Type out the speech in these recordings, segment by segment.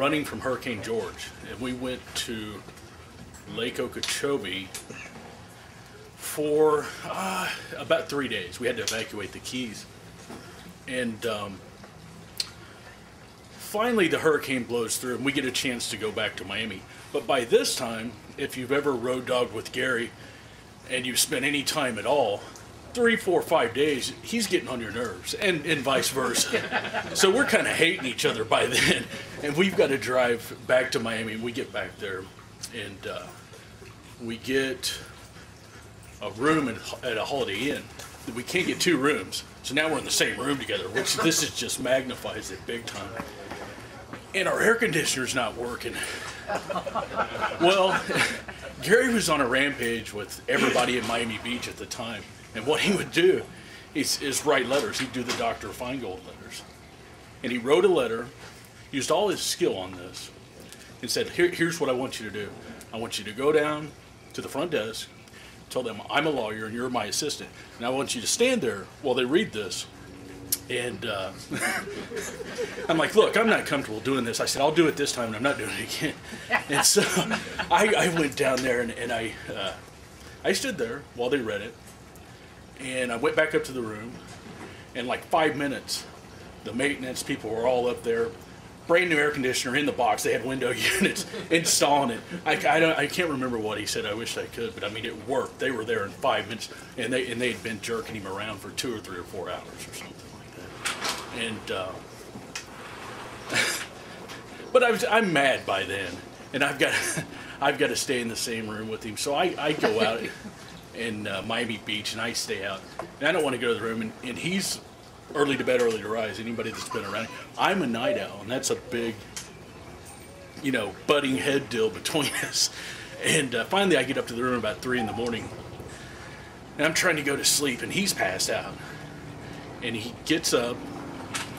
running from Hurricane George, and we went to Lake Okeechobee for about 3 days. We had to evacuate the Keys. And finally the hurricane blows through and we get a chance to go back to Miami. But by this time, if you've ever road dogged with Gary and you've spent any time at all, 3, 4, 5 days, he's getting on your nerves, and vice versa. So we're kind of hating each other by then. And we've got to drive back to Miami, and we get back there, and we get a room at a Holiday Inn. We can't get 2 rooms, so now we're in the same room together, which this is just magnifies it big time. And our air conditioner's not working. Well, Gary was on a rampage with everybody in Miami Beach at the time, and what he would do is write letters. He'd do the Dr. Feingold letters. And he wrote a letter, used all his skill on this, and said, here's what I want you to do. I want you to go down to the front desk, tell them I'm a lawyer and you're my assistant, and I want you to stand there while they read this. And I'm like, look, I'm not comfortable doing this. I said, I'll do it this time, and I'm not doing it again. And so I went down there, and I stood there while they read it. And I went back up to the room, and like 5 minutes, the maintenance people were all up there, brand new air conditioner in the box. They had window units installing it. I can't remember what he said. I wish I could, but I mean, it worked. They were there in 5 minutes, and they'd been jerking him around for 2 or 3 or 4 hours or something like that. And but I'm mad by then, and I've got to stay in the same room with him. So I go out in Miami Beach, and I stay out, and I don't want to go to the room, and he's early to bed, early to rise. Anybody that's been around, I'm a night owl, and that's a big, butting head deal between us. And finally I get up to the room about 3 in the morning, and I'm trying to go to sleep, and he's passed out, and he gets up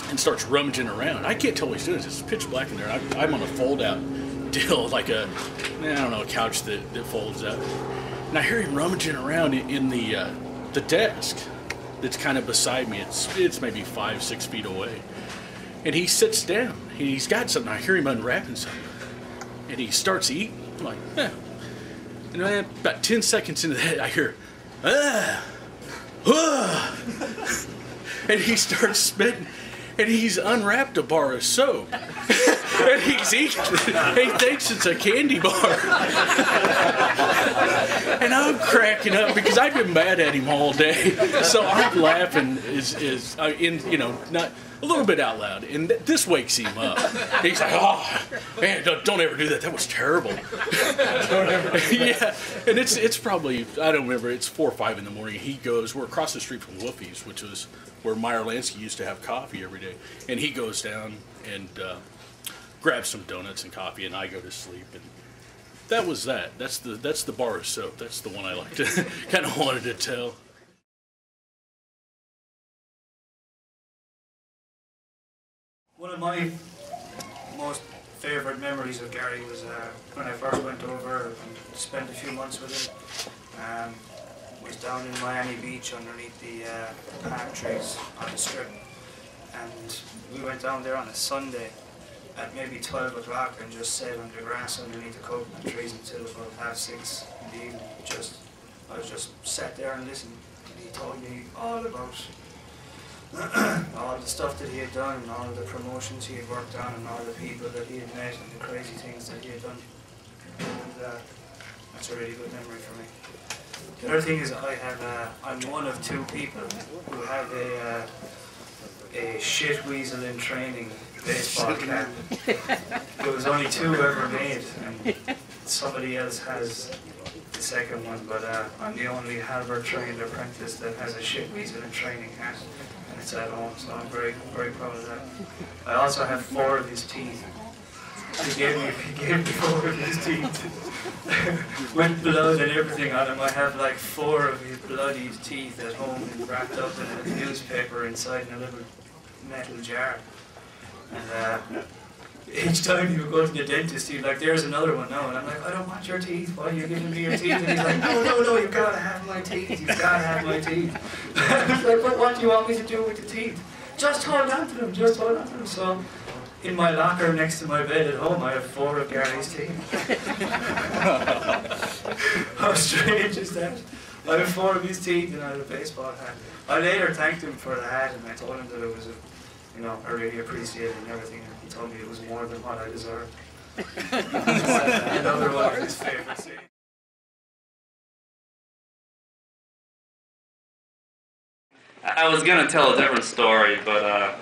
and starts rummaging around. I can't tell what he's doing. It's pitch black in there. I'm on a fold out deal, like a couch that folds out. And I hear him rummaging around in the desk that's kind of beside me. It's maybe 5, 6 feet away. And he sits down. He's got something. I hear him unwrapping something. And he starts eating. I'm like, eh. And then about 10 seconds into that, I hear, and he starts spitting. And he's unwrapped a bar of soap. And he's eating it. He thinks it's a candy bar. And I'm cracking up because I've been mad at him all day. So I'm laughing not a little bit out loud. And this wakes him up. He's like, oh, man, don't ever do that. That was terrible. Don't ever do that. Yeah. And it's probably, I don't remember, it's 4 or 5 in the morning. He goes, we're across the street from Woofie's, which was where Meyer Lansky used to have coffee every day. And he goes down and grabs some donuts and coffee, and I go to sleep. And that was that. That's the bar of soap. That's the one I like to kind of wanted to tell. One of my most favorite memories of Gary was when I first went over and spent a few months with him. Was down in Miami Beach underneath the palm trees on the strip, and we went down there on a Sunday at maybe 12 o'clock and just sat on the grass underneath the coconut trees until about 6:30 in the evening. I was just sat there and listened, and he told me all about all the stuff that he had done, and all the promotions he had worked on, and all the people that he had met, and the crazy things that he had done. And that's a really good memory for me. The other thing is I'm one of 2 people who have a shit weasel in training baseball cap. There was only 2 ever made, and somebody else has the second one, but I'm the only Halbert trained apprentice that has a shit weasel in training hat, and it's at home, so I'm very, very proud of that. I also have 4 of his teeth. He gave me 4 of his teeth. With blood and everything on him. I have like 4 of his bloodied teeth at home wrapped up in a newspaper inside in a little metal jar. And each time he would go to the dentist, he'd like, there's another one now. And I'm like, I don't want your teeth. Why are you giving me your teeth? And he's like, no, you've got to have my teeth. You've got to have my teeth. I was like, but what do you want me to do with the teeth? Just hold on to them, just hold on to them. So in my locker next to my bed at home, I have 4 of Gary's teeth. How strange is that? I have 4 of his teeth and I have a baseball hat. I later thanked him for the hat, and I told him that it was, I really appreciate it and everything. And he told me it was more than what I deserved. Another one of his favourite scenes. I was going to tell a different story, but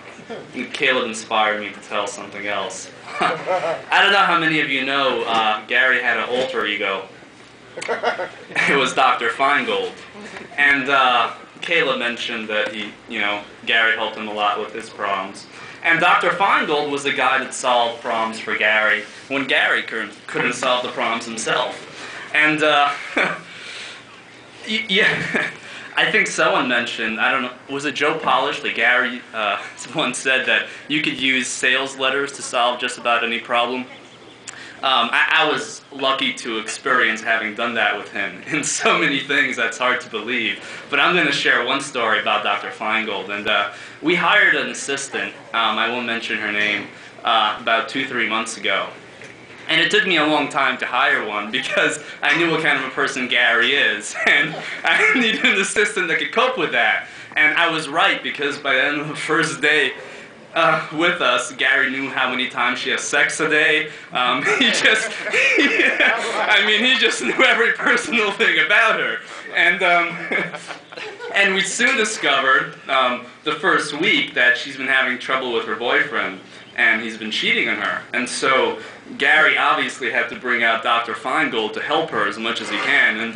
Caleb inspired me to tell something else. I don't know how many of you know Gary had an alter ego. It was Dr. Feingold. And Caleb mentioned that Gary helped him a lot with his problems. And Dr. Feingold was the guy that solved problems for Gary when Gary couldn't solve the problems himself. And yeah, I think someone mentioned, I don't know, was it Joe Polish that Gary once said that you could use sales letters to solve just about any problem? I was lucky to experience having done that with him in so many things that's hard to believe. But I'm going to share one story about Dr. Feingold. And we hired an assistant, I won't mention her name, about 2-3 months ago. And it took me a long time to hire one because I knew what kind of a person Gary is. And I needed an assistant that could cope with that. And I was right, because by the end of the first day with us, Gary knew how many times she has sex a day. He just knew every personal thing about her. And we soon discovered the first week that she's been having trouble with her boyfriend, and he's been cheating on her. And so Gary obviously had to bring out Dr. Feingold to help her as much as he can. And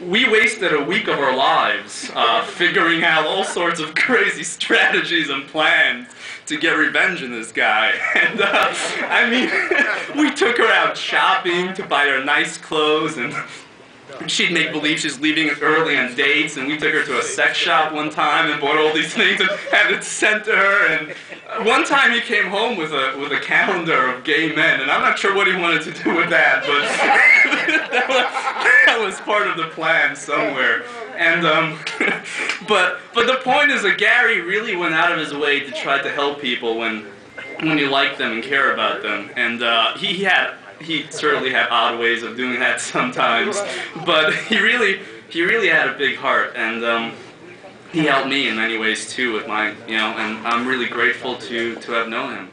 we wasted a week of our lives figuring out all sorts of crazy strategies and plans to get revenge on this guy. And we took her out shopping to buy her nice clothes, and she'd make believe she's leaving early on dates, and we took her to a sex shop one time and bought all these things and had it sent to her. And one time he came home with a calendar of gay men, and I'm not sure what he wanted to do with that, but that was part of the plan somewhere. And but the point is that Gary really went out of his way to try to help people when you like them and care about them. And he certainly had odd ways of doing that sometimes, but he really had a big heart, and he helped me in many ways too with my, and I'm really grateful to have known him.